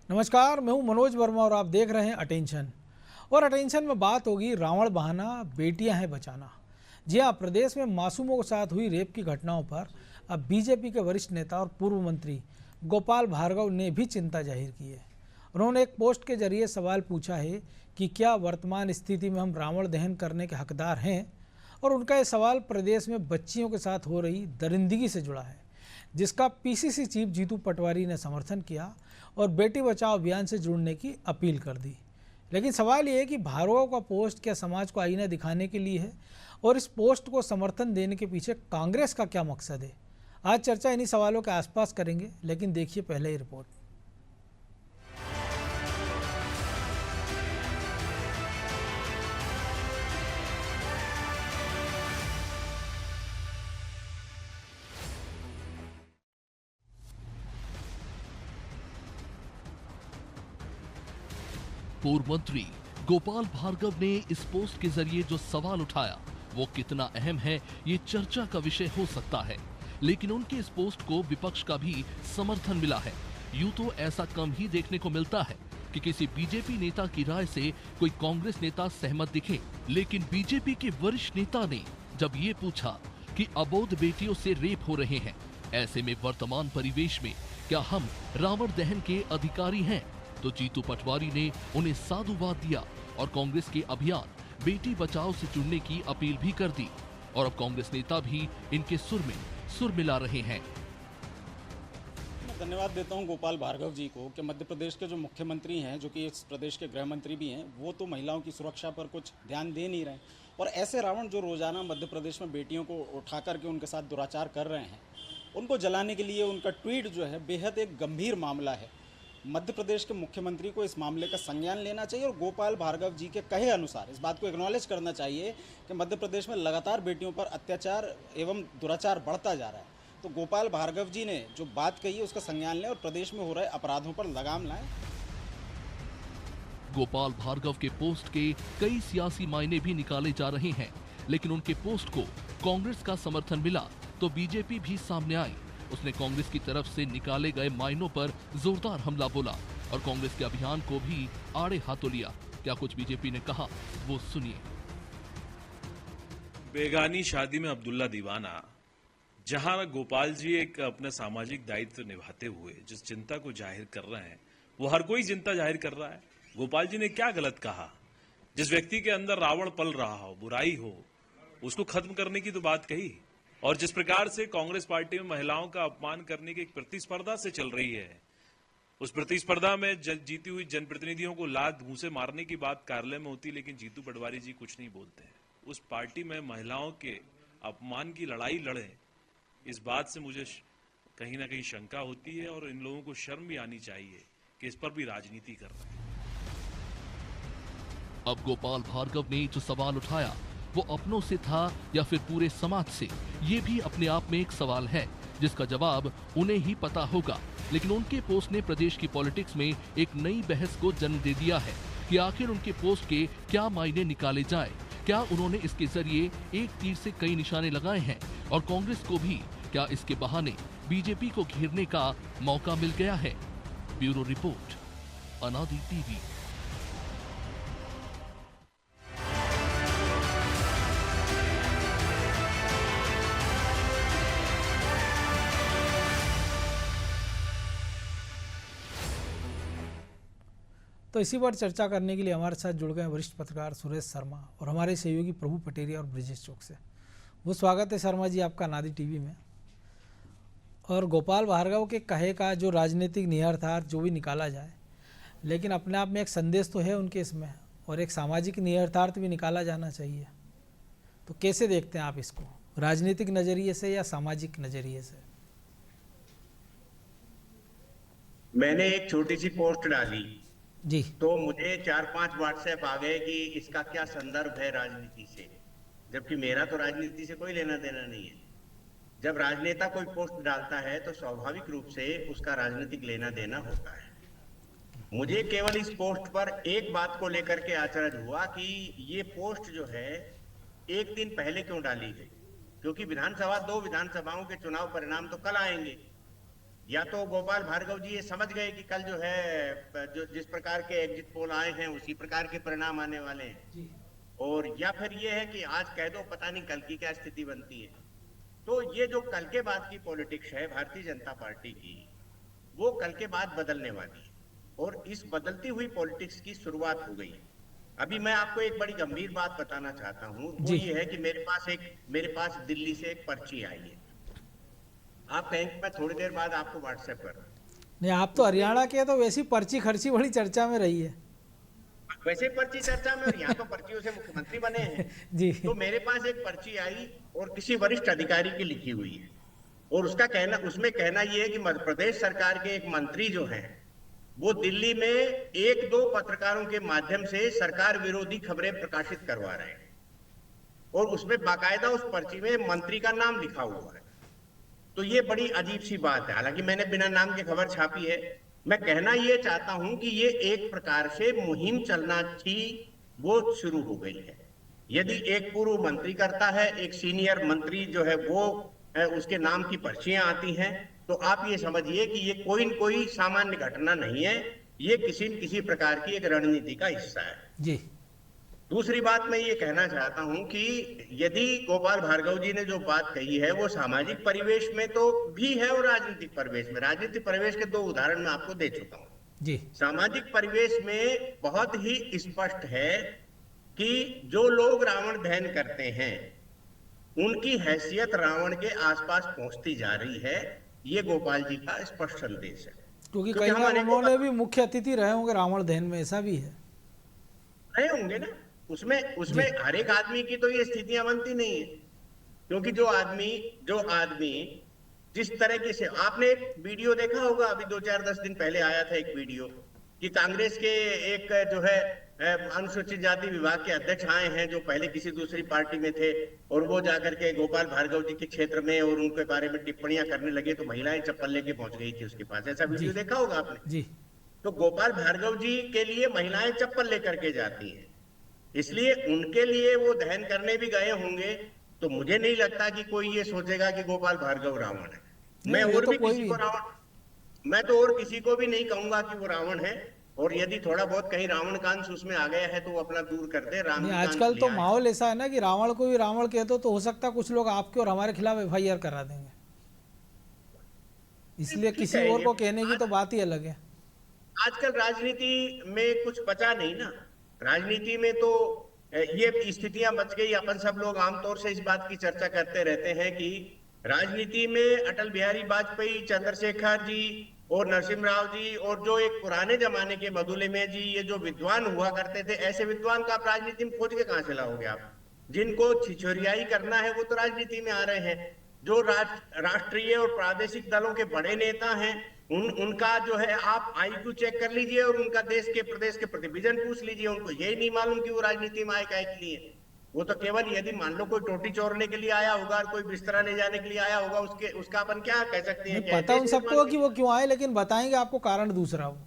नमस्कार, मैं हूं मनोज वर्मा और आप देख रहे हैं अटेंशन। और अटेंशन में बात होगी रावण बहाना बेटियां हैं बचाना। जी हाँ, प्रदेश में मासूमों के साथ हुई रेप की घटनाओं पर अब बीजेपी के वरिष्ठ नेता और पूर्व मंत्री गोपाल भार्गव ने भी चिंता जाहिर की है। उन्होंने एक पोस्ट के जरिए सवाल पूछा है कि क्या वर्तमान स्थिति में हम रावण दहन करने के हकदार हैं। और उनका ये सवाल प्रदेश में बच्चियों के साथ हो रही दरिंदगी से जुड़ा है, जिसका पीसीसी चीफ जीतू पटवारी ने समर्थन किया और बेटी बचाओ अभियान से जुड़ने की अपील कर दी। लेकिन सवाल ये है कि भार्गव का पोस्ट क्या समाज को आईना दिखाने के लिए है, और इस पोस्ट को समर्थन देने के पीछे कांग्रेस का क्या मकसद है। आज चर्चा इन्हीं सवालों के आसपास करेंगे, लेकिन देखिए पहले ही रिपोर्ट। पूर्व मंत्री गोपाल भार्गव ने इस पोस्ट के जरिए जो सवाल उठाया वो कितना अहम है ये चर्चा का विषय हो सकता है। लेकिन उनके इस पोस्ट को विपक्ष का भी समर्थन मिला है। यूं तो ऐसा कम ही देखने को मिलता है कि किसी बीजेपी नेता की राय से कोई कांग्रेस नेता सहमत दिखे, लेकिन बीजेपी के वरिष्ठ नेता ने जब ये पूछा कि अबोध बेटियों से रेप हो रहे हैं, ऐसे में वर्तमान परिवेश में क्या हम रावण दहन के अधिकारी हैं, तो जीतू पटवारी ने उन्हें साधुवाद दिया और कांग्रेस के अभियान बेटी बचाओ से जुड़ने की अपील भी कर दी। और अब कांग्रेस नेता भी इनके सुर में सुर मिला रहे हैं। मैं धन्यवाद देता हूं गोपाल भार्गव जी को कि मध्य प्रदेश के जो मुख्यमंत्री हैं, जो कि इस प्रदेश के गृह मंत्री भी हैं, वो तो महिलाओं की सुरक्षा पर कुछ ध्यान दे नहीं रहे। और ऐसे रावण जो रोजाना मध्य प्रदेश में बेटियों को उठा करके उनके साथ दुराचार कर रहे हैं, उनको जलाने के लिए उनका ट्वीट जो है बेहद एक गंभीर मामला है। मध्य प्रदेश के मुख्यमंत्री को इस मामले का संज्ञान लेना चाहिए और गोपाल भार्गव जी के कहे अनुसार इस बात को एक्नॉलेज करना चाहिए कि मध्य प्रदेश में लगातार बेटियों पर अत्याचार एवं दुराचार बढ़ता जा रहा है। तो गोपाल भार्गव जी ने जो बात कही है उसका संज्ञान लें और प्रदेश में हो रहे अपराधों पर लगाम लाएं। गोपाल भार्गव के पोस्ट के कई सियासी मायने भी निकाले जा रहे हैं, लेकिन उनके पोस्ट को कांग्रेस का समर्थन मिला तो बीजेपी भी सामने आई। उसने कांग्रेस की तरफ से निकाले गए मायनों पर जोरदार हमला बोला और कांग्रेस के अभियान को भी आड़े हाथों लिया। क्या कुछ बीजेपी ने कहा, वो सुनिए। बेगानी शादी में अब्दुल्ला दीवाना, जहां गोपाल जी एक अपना सामाजिक दायित्व निभाते हुए जिस चिंता को जाहिर कर रहे हैं, वो हर कोई चिंता जाहिर कर रहा है। गोपाल जी ने क्या गलत कहा? जिस व्यक्ति के अंदर रावण पल रहा हो, बुराई हो, उसको खत्म करने की तो बात कही। और जिस प्रकार से कांग्रेस पार्टी में महिलाओं का अपमान करने की एक प्रतिस्पर्धा से चल रही है, उस प्रतिस्पर्धा में जीती हुई जनप्रतिनिधियों को लात घूंसे मारने की बात कार्यालय में होती, लेकिन जीतू पटवारी जी कुछ नहीं बोलते हैं। उस पार्टी में महिलाओं के अपमान की लड़ाई लड़े, इस बात से मुझे कहीं ना कहीं शंका होती है और इन लोगों को शर्म भी आनी चाहिए कि इस पर भी राजनीति कर रहे हैं। अब गोपाल भार्गव ने जो सवाल उठाया वो अपनों से था या फिर पूरे समाज से, ये भी अपने आप में एक सवाल है जिसका जवाब उन्हें ही पता होगा। लेकिन उनके पोस्ट ने प्रदेश की पॉलिटिक्स में एक नई बहस को जन्म दे दिया है कि आखिर उनके पोस्ट के क्या मायने निकाले जाए। क्या उन्होंने इसके जरिए एक तीर से कई निशाने लगाए हैं और कांग्रेस को भी क्या इसके बहाने बीजेपी को घेरने का मौका मिल गया है? ब्यूरो रिपोर्ट, अनादि टीवी। तो इसी पर चर्चा करने के लिए हमारे साथ जुड़ गए वरिष्ठ पत्रकार सुरेश शर्मा और हमारे सहयोगी प्रभु पटेरिया और ब्रिजेश चौक से। वो स्वागत है शर्मा जी आपका नादी टीवी में। और गोपाल भार्गव के कहे का जो राजनीतिक निहितार्थ जो भी निकाला जाए, लेकिन अपने आप में एक संदेश तो है उनके इसमें, और एक सामाजिक निहितार्थ भी निकाला जाना चाहिए। तो कैसे देखते हैं आप इसको, राजनीतिक नज़रिए से या सामाजिक नज़रिए से? मैंने एक छोटी सी पोस्ट डाली जी, तो मुझे 4-5 व्हाट्सएप आ गए कि इसका क्या संदर्भ है राजनीति से, जबकि मेरा तो राजनीति से कोई लेना देना नहीं है। जब राजनेता कोई पोस्ट डालता है तो स्वाभाविक रूप से उसका राजनीतिक लेना देना होता है। मुझे केवल इस पोस्ट पर एक बात को लेकर के आश्चर्य हुआ कि ये पोस्ट जो है एक दिन पहले क्यों डाली गई, क्योंकि दो विधानसभाओं के चुनाव परिणाम तो कल आएंगे। या तो गोपाल भार्गव जी ये समझ गए कि कल जो है जो जिस प्रकार के एग्जिट पोल आए हैं उसी प्रकार के परिणाम आने वाले हैं, और या फिर ये है कि आज कह दो पता नहीं कल की क्या स्थिति बनती है। तो ये जो कल के बाद की पॉलिटिक्स है भारतीय जनता पार्टी की, वो कल के बाद बदलने वाली है, और इस बदलती हुई पॉलिटिक्स की शुरुआत हो गई है। अभी मैं आपको एक बड़ी गंभीर बात बताना चाहता हूँ, वो ये है कि मेरे पास दिल्ली से एक पर्ची आई है। आप कहें कि मैं थोड़ी देर बाद आपको व्हाट्सएप कर, नहीं, आप तो हरियाणा के हैं, तो वैसी पर्ची खर्ची बड़ी चर्चा में रही है। वैसे पर्ची चर्चा में, और यहाँ तो पर्चियों से मुख्यमंत्री बने हैं जी। तो मेरे पास एक पर्ची आई और किसी वरिष्ठ अधिकारी की लिखी हुई है, और उसमें कहना यह है कि मध्य प्रदेश सरकार के एक मंत्री जो हैं वो दिल्ली में एक दो पत्रकारों के माध्यम से सरकार विरोधी खबरें प्रकाशित करवा रहे हैं, और उसमें बाकायदा उस पर्ची में मंत्री का नाम लिखा हुआ है। तो ये बड़ी अजीब सी बात है। हालांकि मैंने बिना नाम के खबर छापी है। मैं कहना ये चाहता हूं कि ये एक प्रकार से मुहिम चलना थी, वो शुरू हो गई है। यदि एक पूर्व मंत्री करता है, एक सीनियर मंत्री जो है वो उसके नाम की पर्चियां आती हैं, तो आप ये समझिए कि ये कोई सामान्य घटना नहीं है, ये किसी न किसी प्रकार की एक रणनीति का हिस्सा है। जी। दूसरी बात मैं ये कहना चाहता हूं कि यदि गोपाल भार्गव जी ने जो बात कही है वो सामाजिक परिवेश में तो भी है और राजनीतिक परिवेश के दो उदाहरण मैं आपको दे चुका हूं। जी। सामाजिक परिवेश में बहुत ही स्पष्ट है कि जो लोग रावण दहन करते हैं उनकी हैसियत रावण के आसपास पहुंचती जा रही है, ये गोपाल जी का स्पष्ट संदेश है। क्योंकि कई बार उन्होंने भी मुख्य अतिथि रहे होंगे रावण दहन में, ऐसा भी है। रहे होंगे ना, उसमें हर एक आदमी की तो ये स्थितियां बनती नहीं है, क्योंकि जो आदमी जिस तरीके से, आपने एक वीडियो देखा होगा अभी 2-4-10 दिन पहले आया था एक वीडियो कि कांग्रेस के एक जो है अनुसूचित जाति विभाग के अध्यक्ष आए हैं जो पहले किसी दूसरी पार्टी में थे, और वो जाकर के गोपाल भार्गव जी के क्षेत्र में और उनके बारे में टिप्पणियां करने लगे, तो महिलाएं चप्पल लेके पहुंच गई थी उसके पास। ऐसा वीडियो देखा होगा आपने? जी। तो गोपाल भार्गव जी के लिए महिलाएं चप्पल लेकर के जाती हैं, इसलिए उनके लिए वो दहन करने भी गए होंगे। तो मुझे नहीं लगता कि कोई ये सोचेगा कि गोपाल भार्गव रावण है। मैं तो और किसी को भी नहीं कहूंगा कि वो रावण है, और यदि थोड़ा बहुत कहीं रावण का अंश उसमें आ गया है तो वो अपना दूर कर दे। आजकल तो माहौल ऐसा है ना कि रावण को भी रावण कह दो तो हो सकता है कुछ लोग आपके और हमारे खिलाफ FIR करा देंगे, इसलिए किसी और को कहने की तो बात ही अलग है। आजकल राजनीति में कुछ बचा नहीं ना, राजनीति में तो ये स्थितियां बच गई। अपन सब लोग आमतौर से इस बात की चर्चा करते रहते हैं कि राजनीति में अटल बिहारी वाजपेयी, चंद्रशेखर जी और नरसिम्हा जी और जो एक पुराने जमाने के मधुलिमे जी, ये जो विद्वान हुआ करते थे, ऐसे विद्वान का आप राजनीति में खोज के कहां से लाओगे? आप जिनको छिछोरियाई करना है वो तो राजनीति में आ रहे हैं। जो राष्ट्रीय और प्रादेशिक दलों के बड़े नेता हैं उनका जो है आप IQ चेक कर लीजिए और उनका देश के प्रदेश के प्रति विजन पूछ लीजिए, उनको यही नहीं मालूम कि वो राजनीति में आए काहे के लिए। वो तो केवल यदि मान लो कोई टोटी चोरने के लिए आया होगा और कोई बिस्तरा ले जाने के लिए आया होगा, उसका अपन क्या कह सकते हैं? पता उन सबको कि वो क्यों आए, लेकिन बताएंगे आपको कारण दूसरा, वो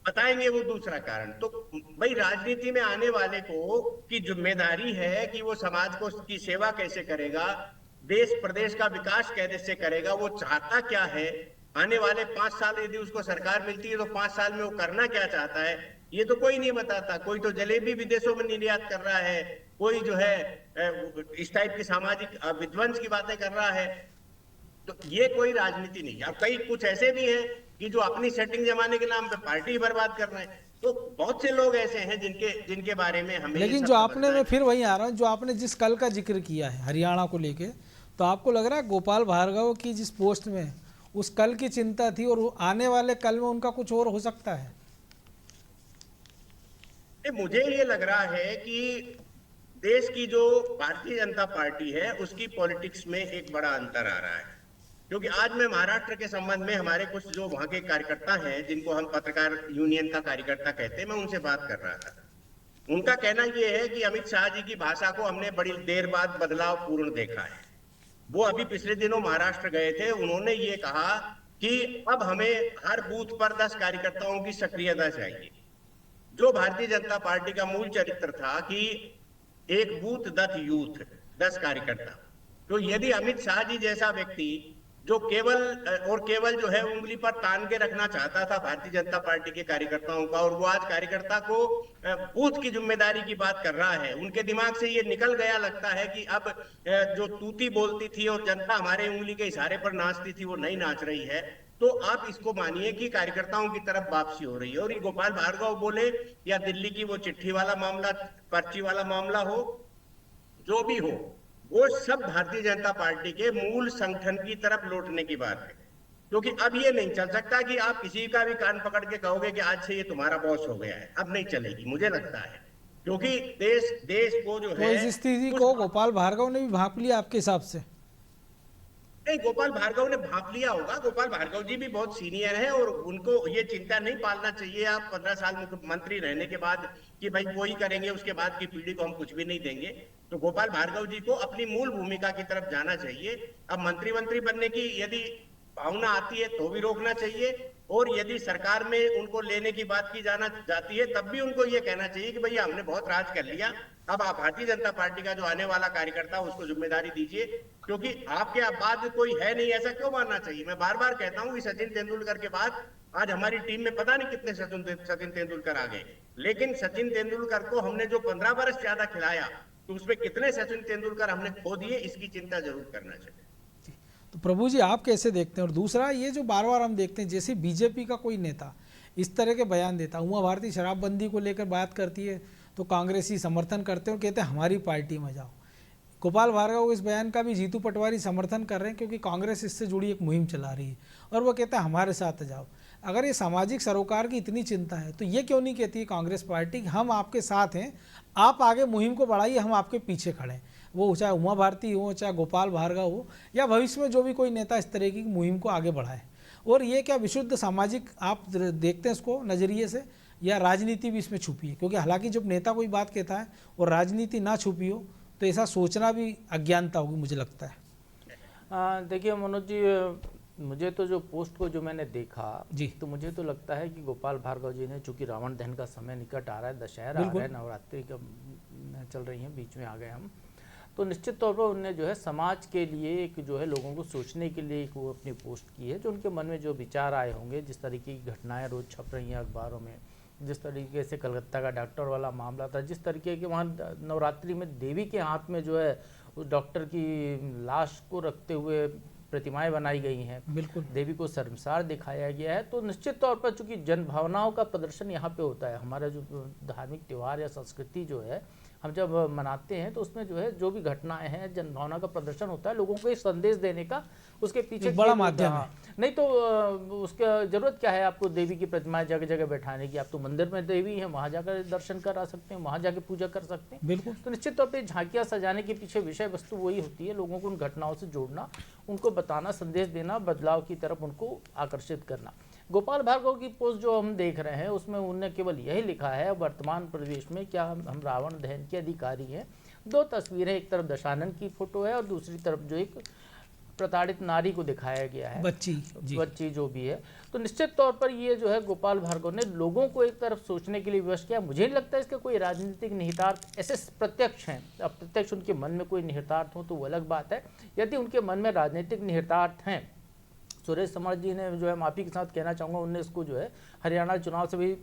बताएंगे वो दूसरा कारण। तो भाई राजनीति में आने वाले को की जिम्मेदारी है कि वो समाज को की सेवा कैसे करेगा, देश प्रदेश का विकास कैसे करेगा, वो चाहता क्या है, आने वाले 5 साल यदि उसको सरकार मिलती है तो 5 साल में वो करना क्या चाहता है, ये तो कोई नहीं बताता। कोई तो जलेबी विदेशों में निर्यात कर रहा है, कोई जो है इस टाइप की सामाजिक विध्वंस की बातें कर रहा है। तो ये कोई राजनीति नहीं है। अब कई कुछ ऐसे भी हैं कि जो अपनी सेटिंग जमाने के नाम पे पार्टी बर्बाद कर रहे हैं। तो बहुत से लोग ऐसे हैं जिनके बारे में हमें, लेकिन जो आपने, मैं फिर वहीं आ रहा हूँ, जो आपने जिस कल का जिक्र किया है हरियाणा को लेके, तो आपको लग रहा है गोपाल भार्गव की जिस पोस्ट में उस कल की चिंता थी और आने वाले कल में उनका कुछ और हो सकता है? मुझे ये लग रहा है कि देश की जो भारतीय जनता पार्टी है उसकी पॉलिटिक्स में एक बड़ा अंतर आ रहा है। क्योंकि आज मैं महाराष्ट्र के संबंध में हमारे कुछ जो वहां के कार्यकर्ता हैं, जिनको हम पत्रकार यूनियन का कार्यकर्ता कहते हैं, मैं उनसे बात कर रहा था। उनका कहना यह है कि अमित शाह जी की भाषा को हमने बड़ी देर बाद बदलाव पूर्ण देखा है। वो अभी पिछले दिनों महाराष्ट्र गए थे, उन्होंने ये कहा कि अब हमें हर बूथ पर 10 कार्यकर्ताओं की सक्रियता चाहिए। जो भारतीय जनता पार्टी का मूल चरित्र था कि एक बूथ 10 यूथ, 10 कार्यकर्ता। तो यदि अमित शाह जी जैसा व्यक्ति जो केवल जो है उंगली पर तान के रखना चाहता था भारतीय जनता पार्टी के कार्यकर्ताओं का, और वो आज कार्यकर्ता को बूथ की जिम्मेदारी की बात कर रहा है। उनके दिमाग से ये निकल गया लगता है कि अब जो तूती बोलती थी और जनता हमारे उंगली के इशारे पर नाचती थी वो नहीं नाच रही है। तो आप इसको मानिए कि कार्यकर्ताओं की तरफ वापसी हो रही है। और ये गोपाल भार्गव बोले या दिल्ली की वो चिट्ठी वाला मामला, पर्ची वाला मामला हो, जो भी हो, वो सब भारतीय जनता पार्टी के मूल संगठन की तरफ लौटने की बात है। क्योंकि अब ये नहीं चल सकता कि आप किसी का भी कान पकड़ के कहोगे कि आज से ये तुम्हारा बॉस हो गया है। अब नहीं चलेगी, मुझे लगता है, क्योंकि देश को जो तो है इस स्थिति को गोपाल भार्गव ने भी भांप लिया आपके हिसाब से? नहीं, गोपाल भार्गव ने भांप लिया होगा। गोपाल भार्गव जी भी बहुत सीनियर है और उनको ये चिंता नहीं पालना चाहिए आप 15 साल मुख्यमंत्री रहने के बाद कि भाई वो ही करेंगे, उसके बाद की पीढ़ी को हम कुछ भी नहीं देंगे। तो गोपाल भार्गव जी को अपनी मूल भूमिका की तरफ जाना चाहिए। अब मंत्री बनने की यदि भावना आती है तो भी रोकना चाहिए, और यदि सरकार में उनको लेने की बात की जाती है तब भी उनको ये कहना चाहिए कि भैया हमने बहुत राज कर लिया, अब आप भारतीय जनता पार्टी का जो आने वाला कार्यकर्ता उसको जिम्मेदारी दीजिए, क्योंकि आपके बाद कोई है नहीं। ऐसा क्यों मानना चाहिए? मैं बार बार कहता हूं कि सचिन तेंदुलकर के बाद आज हमारी टीम में पता नहीं कितने सचिन तेंदुलकर आ गए, लेकिन सचिन तेंदुलकर को हमने जो 15 वर्ष ज्यादा खिलाया, तो उसमें कितने सचिन तेंदुलकर हमने खो दिए, इसकी चिंता जरूर करना चाहिए। तो प्रभु जी आप कैसे देखते हैं? और दूसरा ये जो बार बार हम देखते हैं, जैसे बीजेपी का कोई नेता इस तरह के बयान देता, उमा भारती शराबबंदी को लेकर बात करती है तो कांग्रेसी समर्थन करते हैं और कहते हैं हमारी पार्टी में जाओ। गोपाल भार्गव इस बयान का भी जीतू पटवारी समर्थन कर रहे हैं क्योंकि कांग्रेस इससे जुड़ी एक मुहिम चला रही है और वो कहता है हमारे साथ जाओ। अगर ये सामाजिक सरोकार की इतनी चिंता है तो ये क्यों नहीं कहती है कांग्रेस पार्टी कि हम आपके साथ हैं, आप आगे मुहिम को बढ़ाइए, हम आपके पीछे खड़े हैं। वो चाहे उमा भारती हो, चाहे गोपाल भार्गव हो, या भविष्य में जो भी कोई नेता इस तरह की मुहिम को आगे बढ़ाए। और ये क्या विशुद्ध सामाजिक आप देखते हैं इसको नज़रिए से, या राजनीति भी इसमें छुपी है? क्योंकि हालांकि जब नेता कोई बात कहता है और राजनीति ना छुपी हो तो ऐसा सोचना भी अज्ञानता होगी, मुझे लगता है। देखिए मनोज जी, मुझे तो जो पोस्ट को जो मैंने देखा जी, तो मुझे तो लगता है कि गोपाल भार्गव जी ने, चूंकि रावण दहन का समय निकट आ रहा है, दशहरा आ रहा है, नवरात्रि का चल रही है, बीच में आ गए हम, तो निश्चित तौर पर उनने जो है समाज के लिए एक जो है लोगों को सोचने के लिए एक वो अपनी पोस्ट की है। जो उनके मन में जो विचार आए होंगे, जिस तरीके की घटनाएं रोज़ छप रही हैं अखबारों में, जिस तरीके से कलकत्ता का डॉक्टर वाला मामला था, जिस तरीके के वहाँ नवरात्रि में देवी के हाथ में जो है उस डॉक्टर की लाश को रखते हुए प्रतिमाएं बनाई गई हैं, बिल्कुल देवी को शर्मसार दिखाया गया है। तो निश्चित तौर पर चूंकि जन भावनाओं का प्रदर्शन यहाँ पे होता है, हमारा जो धार्मिक त्यौहार या संस्कृति जो है हम जब मनाते हैं तो उसमें जो है जो भी घटनाएं हैं, जन भावना का प्रदर्शन होता है, लोगों को एक संदेश देने का, उसके पीछे बड़ा माध्यम है। नहीं तो उसका जरूरत क्या है आपको देवी की प्रतिमाएं जगह जगह बैठाने की? आप तो मंदिर में देवी हैं, वहाँ जाकर दर्शन करा सकते हैं, वहाँ जाकर पूजा कर सकते हैं। बिल्कुल। तो निश्चित तौर पर झांकियाँ सजाने के पीछे विषय वस्तु वही होती है, लोगों को उन घटनाओं से जोड़ना, उनको बताना, संदेश देना, बदलाव की तरफ उनको आकर्षित करना। गोपाल भार्गव की पोस्ट जो हम देख रहे हैं उसमें उन्होंने केवल यही लिखा है, वर्तमान परिवेश में क्या हम रावण दहन के अधिकारी हैं। दो तस्वीरें, एक तरफ दशानन की फोटो है और दूसरी तरफ जो एक प्रताड़ित नारी को दिखाया गया है, बच्ची जो भी है। तो निश्चित तौर पर ये जो है गोपाल भार्गव ने लोगों को एक तरफ सोचने के लिए विवश किया। मुझे नहीं लगता इसका कोई राजनीतिक निहितार्थ ऐसे प्रत्यक्ष हैं। अब प्रत्यक्ष उनके मन में कोई निहितार्थ हो तो वो अलग बात है। यदि उनके मन में राजनीतिक निहितार्थ हैं, सुरेश समर जी ने जो है, माफी के साथ कहना चाहूँगा, उनने इसको जो है हरियाणा चुनाव से भी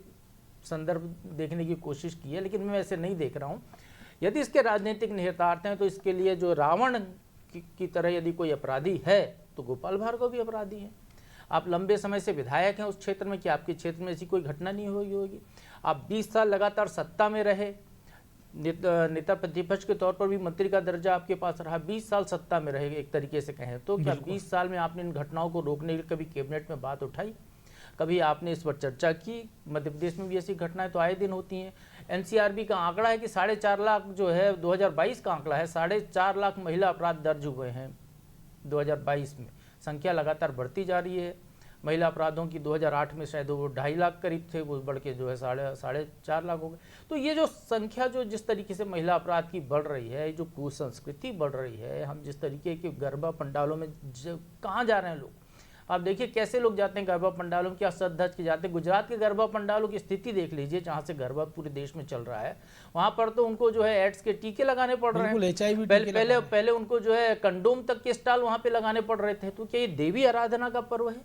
संदर्भ देखने की कोशिश की है, लेकिन मैं ऐसे नहीं देख रहा हूँ। यदि इसके राजनीतिक निहितार्थ हैं तो इसके लिए जो रावण की तरह यदि कोई अपराधी है तो गोपाल भार्गव भी अपराधी हैं। आप लंबे समय से विधायक हैं उस क्षेत्र में, कि आपके क्षेत्र में ऐसी कोई घटना नहीं हुई होगी? आप 20 साल लगातार सत्ता में रहे, नेता प्रतिपक्ष के तौर पर भी मंत्री का दर्जा आपके पास रहा, 20 साल सत्ता में रहे एक तरीके से कहें तो। क्या 20 साल में आपने इन घटनाओं को रोकने के लिए कभी कैबिनेट में बात उठाई? कभी आपने इस पर चर्चा की? मध्य प्रदेश में भी ऐसी घटनाएं तो आए दिन होती हैं। एनसीआरबी का आंकड़ा है कि 4.5 लाख जो है, 2022 का आंकड़ा है, 4.5 लाख महिला अपराध दर्ज हुए हैं 2022 में। संख्या लगातार बढ़ती जा रही है। महिला अपराधों की 2008 में शायद वो 2.5 लाख करीब थे, वो बढ़ के जो है 4.5 लाख हो गए। तो ये जो संख्या, जो जिस तरीके से महिला अपराध की बढ़ रही है, जो कुसंस्कृति बढ़ रही है, हम जिस तरीके के गरबा पंडालों में कहाँ जा रहे हैं लोग, आप देखिए कैसे लोग जाते हैं गरबा पंडालों में, क्या सज धज के जाते हैं। गुजरात के गरबा पंडालों की स्थिति देख लीजिए, जहाँ से गरबा पूरे देश में चल रहा है, वहाँ पर तो उनको जो है एड्स के टीके लगाने पड़ रहे बिल्कुल, हैं। HIV पहले उनको जो है कंडोम तक के स्टॉल वहाँ पे लगाने पड़ रहे थे। तो क्या ये देवी आराधना का पर्व है?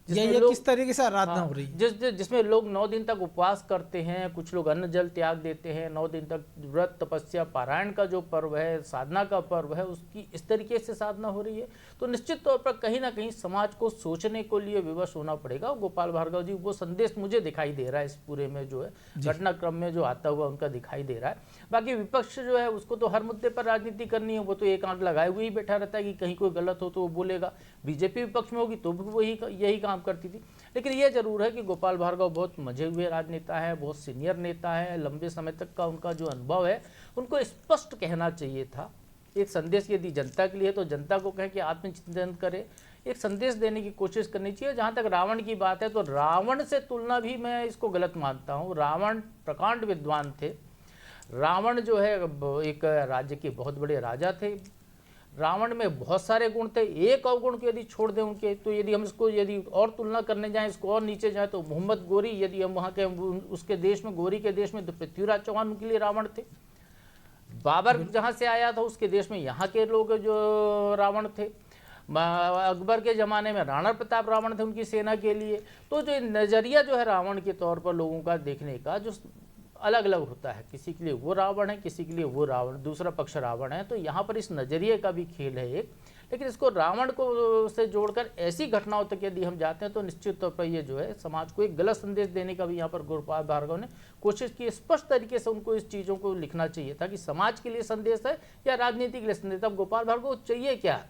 ये किस तरीके से आराधना हो रही है? जिसमें लोग 9 दिन तक उपवास करते हैं, कुछ लोग अन्न जल त्याग देते हैं, 9 दिन तक व्रत तपस्या पारायण का जो पर्व है, साधना का पर्व है, उसकी इस तरीके से साधना हो रही है। तो निश्चित तौर पर कहीं ना कहीं समाज को सोचने को लिए विवश होना पड़ेगा। गोपाल भार्गव जी, वो संदेश मुझे दिखाई दे रहा है इस पूरे में, जो है घटनाक्रम में जो आता हुआ उनका दिखाई दे रहा है। बाकी विपक्ष जो है उसको तो हर मुद्दे पर राजनीति करनी है, वो तो एक आंख लगाए हुए ही बैठा रहता है कि कहीं कोई गलत हो तो वो बोलेगा। बीजेपी विपक्ष में होगी तो भी वही यही काम करती थी। लेकिन ये जरूर है कि गोपाल भार्गव बहुत मजे हुए राजनेता है, बहुत सीनियर नेता है, लंबे समय तक का उनका जो अनुभव है, उनको स्पष्ट कहना चाहिए था। एक संदेश यदि जनता के लिए तो जनता को कहें कि आत्मचिंतन करे, एक संदेश देने की कोशिश करनी चाहिए। जहाँ तक रावण की बात है तो रावण से तुलना भी मैं इसको गलत मानता हूँ। रावण प्रकांड विद्वान थे। रावण जो है एक राज्य के बहुत बड़े राजा थे। रावण में बहुत सारे गुण थे। एक अवगुण को यदि छोड़ दें उनके, तो यदि हम इसको यदि और तुलना करने जाएं, इसको और नीचे जाएं, तो मोहम्मद गोरी, यदि हम वहाँ के उसके देश में, गोरी के देश में, तो पृथ्वीराज चौहान उनके लिए रावण थे। बाबर जहाँ से आया था उसके देश में यहाँ के लोग जो रावण थे। अकबर के ज़माने में राणा प्रताप रावण थे उनकी सेना के लिए। तो जो नज़रिया जो है रावण के तौर पर लोगों का देखने का जो अलग अलग होता है, किसी के लिए वो रावण है, किसी के लिए वो रावण, दूसरा पक्ष रावण है। तो यहाँ पर इस नज़रिए का भी खेल है एक। लेकिन इसको रावण को से जोड़कर ऐसी घटनाओं तक यदि हम जाते हैं तो निश्चित तौर पर ये जो है समाज को एक गलत संदेश देने का भी यहाँ पर गोपाल भार्गव ने कोशिश की। स्पष्ट तरीके से उनको इस चीज़ों को लिखना चाहिए था कि समाज के लिए संदेश है या राजनीति के लिए संदेश। अब गोपाल भार्गव को चाहिए क्या,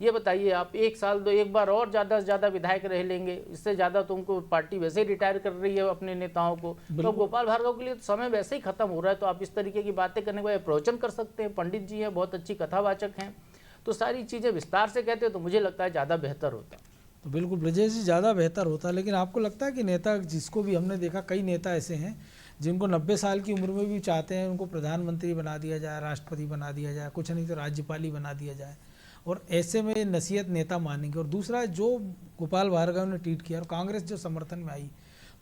ये बताइए आप। एक साल दो, एक बार और ज़्यादा से ज़्यादा विधायक रह लेंगे, इससे ज़्यादा तो उनको पार्टी वैसे ही रिटायर कर रही है अपने नेताओं को। तो गोपाल भार्गव के लिए तो समय वैसे ही खत्म हो रहा है। तो आप इस तरीके की बातें करने का प्रवचन कर सकते हैं। पंडित जी हैं, बहुत अच्छी कथावाचक हैं, तो सारी चीज़ें विस्तार से कहते तो मुझे लगता है ज़्यादा बेहतर होता। तो बिल्कुल ब्रजेश जी, ज़्यादा बेहतर होता। लेकिन आपको लगता है कि नेता, जिसको भी हमने देखा, कई नेता ऐसे हैं जिनको 90 साल की उम्र में भी चाहते हैं उनको प्रधानमंत्री बना दिया जाए, राष्ट्रपति बना दिया जाए, कुछ नहीं तो राज्यपाल ही बना दिया जाए, और ऐसे में नसीहत नेता मानेंगे। और दूसरा, जो गोपाल भार्गव ने ट्वीट किया और कांग्रेस जो समर्थन में आई,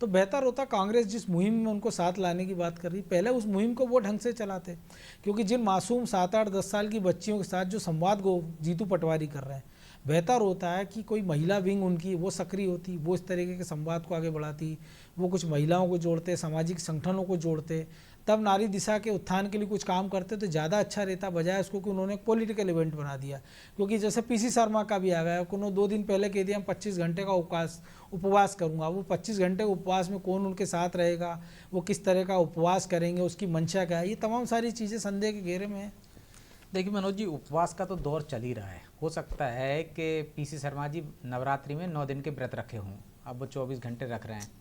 तो बेहतर होता कांग्रेस जिस मुहिम में उनको साथ लाने की बात कर रही, पहले उस मुहिम को वो ढंग से चलाते। क्योंकि जिन मासूम 7, 8, 10 साल की बच्चियों के साथ जो संवाद जीतू पटवारी कर रहे हैं, बेहतर होता है कि कोई महिला विंग उनकी वो सक्रिय होती, वो इस तरीके के संवाद को आगे बढ़ाती, वो कुछ महिलाओं को जोड़ते, सामाजिक संगठनों को जोड़ते, तब नारी दिशा के उत्थान के लिए कुछ काम करते तो ज़्यादा अच्छा रहता, बजाय उसको कि उन्होंने एक पॉलिटिकल इवेंट बना दिया। क्योंकि जैसे PC शर्मा का भी आ गया, उन्होंने 2 दिन पहले कह दिया हम 25 घंटे का उपवास करूंगा। वो 25 घंटे उपवास में कौन उनके साथ रहेगा, वो किस तरह का उपवास करेंगे, उसकी मंशा क्या है, ये तमाम सारी चीज़ें संदेह के घेरे में है। देखिए मनोज जी, उपवास का तो दौर चल ही रहा है। हो सकता है कि PC शर्मा जी नवरात्रि में 9 दिन के व्रत रखे हों, अब वो 24 घंटे रख रहे हैं।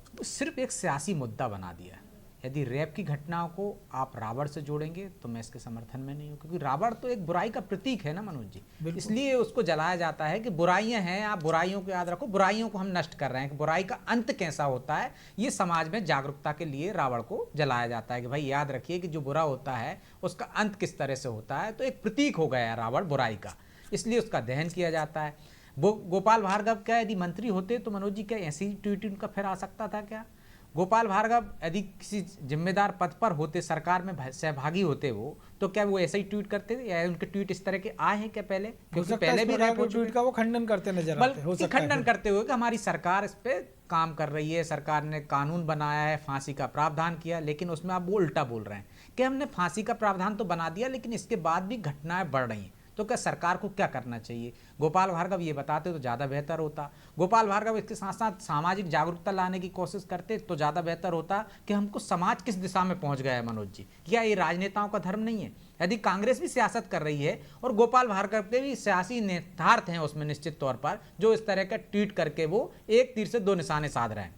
तो सिर्फ एक सियासी मुद्दा बना दिया है। यदि रेप की घटनाओं को आप रावण से जोड़ेंगे तो मैं इसके समर्थन में नहीं हूँ, क्योंकि रावण तो एक बुराई का प्रतीक है ना मनोज जी। इसलिए उसको जलाया जाता है कि बुराइयां हैं, आप बुराइयों को याद रखो, बुराइयों को हम नष्ट कर रहे हैं, कि बुराई का अंत कैसा होता है, ये समाज में जागरूकता के लिए रावण को जलाया जाता है कि भाई याद रखिए कि जो बुरा होता है उसका अंत किस तरह से होता है। तो एक प्रतीक हो गया है रावण बुराई का, इसलिए उसका दहन किया जाता है। वो गोपाल भार्गव क्या यदि मंत्री होते तो मनोज जी क्या ऐसी ट्वीट उनका फिर आ सकता था क्या? गोपाल भार्गव यदि किसी जिम्मेदार पद पर होते, सरकार में सहभागी होते वो, तो क्या वो ऐसा ही ट्वीट करते थे, या उनके ट्वीट इस तरह के आए हैं क्या पहले? क्योंकि पहले भी ट्वीट का वो खंडन करते नजर आते हैं, हो सकता है खंडन करते हुए कि हमारी सरकार इस पे काम कर रही है, सरकार ने कानून बनाया है, फांसी का प्रावधान किया, लेकिन उसमें आप वो उल्टा बोल रहे हैं कि हमने फांसी का प्रावधान तो बना दिया लेकिन इसके बाद भी घटनाएं बढ़ रही हैं। तो क्या सरकार को क्या करना चाहिए? गोपाल भार्गव ये बताते तो ज़्यादा बेहतर होता। गोपाल भार्गव इसके साथ साथ सामाजिक जागरूकता लाने की कोशिश करते तो ज़्यादा बेहतर होता कि हमको समाज किस दिशा में पहुंच गया है मनोज जी। क्या ये राजनेताओं का धर्म नहीं है? यदि कांग्रेस भी सियासत कर रही है और गोपाल भार्गव के भी सियासी नेतार्थ हैं उसमें निश्चित तौर पर, जो इस तरह का ट्वीट करके वो एक तीर से 2 निशाने साध रहे हैं।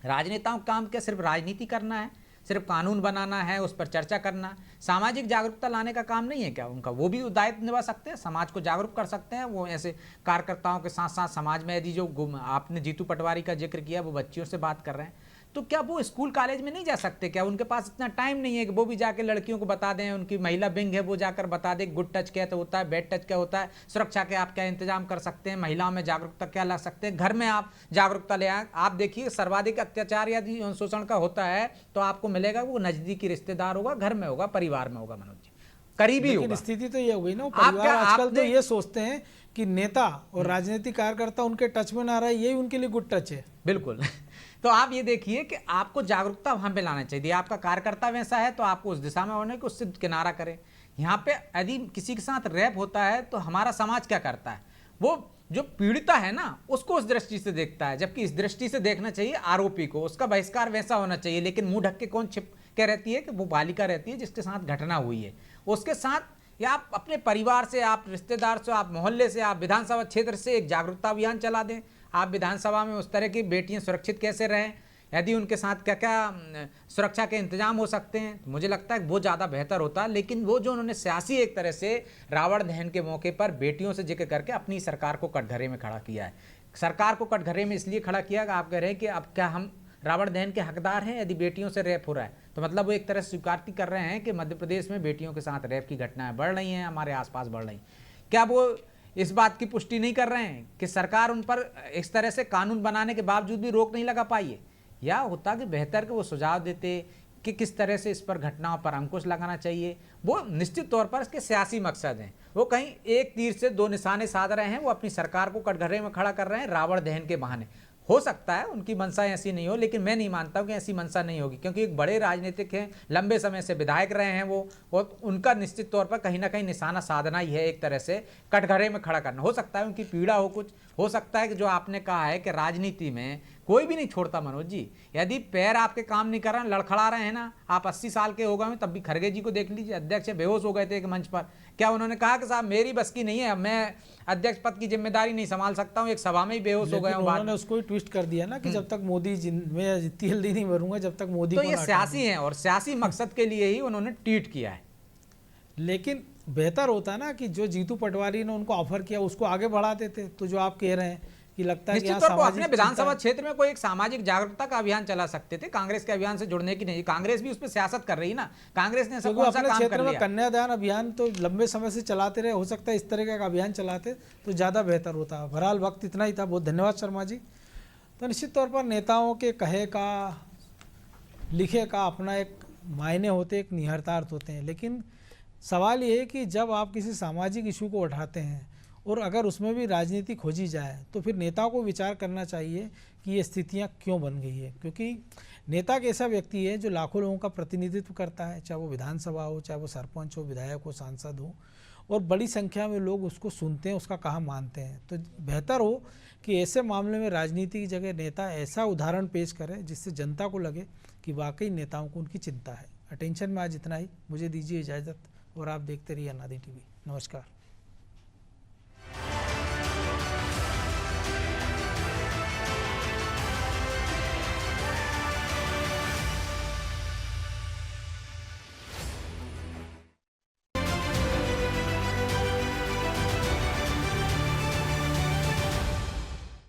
राजनेताओं का काम क्या सिर्फ राजनीति करना है, सिर्फ कानून बनाना है, उस पर चर्चा करना, सामाजिक जागरूकता लाने का काम नहीं है क्या उनका? वो भी दायित्व निभा सकते हैं, समाज को जागरूक कर सकते हैं। वो ऐसे कार्यकर्ताओं के साथ साथ समाज में यदि जो आपने जीतू पटवारी का जिक्र किया वो बच्चियों से बात कर रहे हैं, तो क्या वो स्कूल कॉलेज में नहीं जा सकते? क्या उनके पास इतना टाइम नहीं है कि वो भी जाके लड़कियों को बता दें? उनकी महिला विंग है, वो जाकर बता दें गुड टच क्या होता है, बैड टच क्या होता है, सुरक्षा के आप क्या इंतजाम कर सकते हैं, महिलाओं में जागरूकता क्या ला सकते हैं, घर में आप जागरूकता ले आए। आप देखिए सर्वाधिक अत्याचार या शोषण का होता है तो आपको मिलेगा वो नजदीकी रिश्तेदार होगा, घर में होगा, परिवार में होगा, मनोज जी, करीबी लेकिन होगा। स्थिति तो ये हो गई ना, आप परिवार क्या आजकल तो आपने- ये सोचते हैं कि नेता और राजनीतिक कार्यकर्ता उनके टच में ना रहे, यही उनके लिए गुड टच है। बिल्कुल। तो आप ये देखिए कि आपको जागरूकता वहां पे लाना चाहिए। आपका कार्यकर्ता वैसा है तो आपको उस दिशा में होने को उससे किनारा करें। यहाँ पे यदि किसी के साथ रेप होता है तो हमारा समाज क्या करता है, वो जो पीड़िता है ना उसको उस दृष्टि से देखता है, जबकि इस दृष्टि से देखना चाहिए आरोपी को, उसका बहिष्कार वैसा होना चाहिए। लेकिन मुंह ढक के कौन छिप के रहती है कि वो बालिका रहती है जिसके साथ घटना हुई है, उसके साथ या आप अपने परिवार से, आप रिश्तेदार से, आप मोहल्ले से, आप विधानसभा क्षेत्र से एक जागरूकता अभियान चला दें। आप विधानसभा में उस तरह की बेटियां सुरक्षित कैसे रहें, यदि उनके साथ क्या क्या सुरक्षा के इंतजाम हो सकते हैं, तो मुझे लगता है वो ज़्यादा बेहतर होता। लेकिन वो जो उन्होंने सियासी एक तरह से रावण दहन के मौके पर बेटियों से जिक्र करके अपनी सरकार को कटघरे में खड़ा किया है। सरकार को कटघरे में इसलिए खड़ा किया कि आप कह रहे हैं कि अब क्या हम रावण दहन के हकदार हैं यदि बेटियों से रेप हो रहा है, तो मतलब वो एक तरह से स्वीकार कर रहे हैं कि मध्य प्रदेश में बेटियों के साथ रेप की घटनाएं बढ़ रही हैं, हमारे आसपास बढ़ रही। क्या वो इस बात की पुष्टि नहीं कर रहे हैं कि सरकार उन पर इस तरह से कानून बनाने के बावजूद भी रोक नहीं लगा पाई है? या होता कि बेहतर कि वो सुझाव देते कि किस तरह से इस पर घटनाओं पर अंकुश लगाना चाहिए। वो निश्चित तौर पर इसके सियासी मकसद हैं, वो कहीं एक तीर से दो निशाने साध रहे हैं। वो अपनी सरकार को कटघरे में खड़ा कर रहे हैं रावण दहन के बहाने। हो सकता है उनकी मंशा ऐसी नहीं हो, लेकिन मैं नहीं मानता हूं कि ऐसी मंशा नहीं होगी, क्योंकि एक बड़े राजनीतिक हैं, लंबे समय से विधायक रहे हैं वो, और उनका निश्चित तौर पर कहीं ना कहीं निशाना साधना ही है, एक तरह से कटघरे में खड़ा करना। हो सकता है उनकी पीड़ा हो कुछ, हो सकता है कि जो आपने कहा है कि राजनीति में कोई भी नहीं छोड़ता मनोज जी। यदि पैर आपके काम नहीं कर रहे हैं, लड़खड़ा रहे हैं ना, आप 80 साल के हो गए, तब भी खड़गे जी को देख लीजिए, अध्यक्ष बेहोश हो गए थे एक मंच पर। क्या उन्होंने कहा कि साहब मेरी बस की नहीं है, मैं अध्यक्ष पद की जिम्मेदारी नहीं संभाल सकता हूं, एक सभा में ही बेहोश हो गए? उन्होंने उसको ही ट्विस्ट कर दिया ना कि जब तक मोदी मैं जितनी जल्दी नहीं मरूंगा जब तक मोदी तो को ये ना सियासी हैं और सियासी मकसद के लिए ही उन्होंने ट्वीट किया है। लेकिन बेहतर होता ना कि जो जीतू पटवारी ने उनको ऑफर किया उसको आगे बढ़ा देते। तो जो आप कह रहे हैं कि लगता है कि निश्चित यहाँ तौर पर अपने सामाजिक विधानसभा चिंता- क्षेत्र में कोई एक सामाजिक जागरूकता का अभियान चला सकते थे, कांग्रेस के अभियान से जुड़ने की नहीं। कांग्रेस भी उस पर सियासत कर रही है ना, कांग्रेस ने ऐसा क्योंकि कौन सा अपने काम कर क्षेत्र में लिया? कन्यादान अभियान तो लंबे समय से चलाते रहे, हो सकता है इस तरह का अभियान चलाते तो ज़्यादा बेहतर होता। बहरहाल वक्त इतना ही था, बहुत धन्यवाद शर्मा जी। तो निश्चित तौर पर नेताओं के कहे का लिखे का अपना एक मायने होते, एक निहितार्थ होते हैं, लेकिन सवाल ये है कि जब आप किसी सामाजिक इशू को उठाते हैं और अगर उसमें भी राजनीति खोजी जाए तो फिर नेताओं को विचार करना चाहिए कि ये स्थितियां क्यों बन गई है। क्योंकि नेता एक ऐसा व्यक्ति है जो लाखों लोगों का प्रतिनिधित्व करता है, चाहे वो विधानसभा हो, चाहे वो सरपंच हो, विधायक हो, सांसद हो, और बड़ी संख्या में लोग उसको सुनते हैं, उसका कहा मानते हैं। तो बेहतर हो कि ऐसे मामले में राजनीति की जगह नेता ऐसा उदाहरण पेश करे जिससे जनता को लगे कि वाकई नेताओं को उनकी चिंता है। अटेंशन में आज इतना ही, मुझे दीजिए इजाज़त और आप देखते रहिए अनादि टीवी। नमस्कार।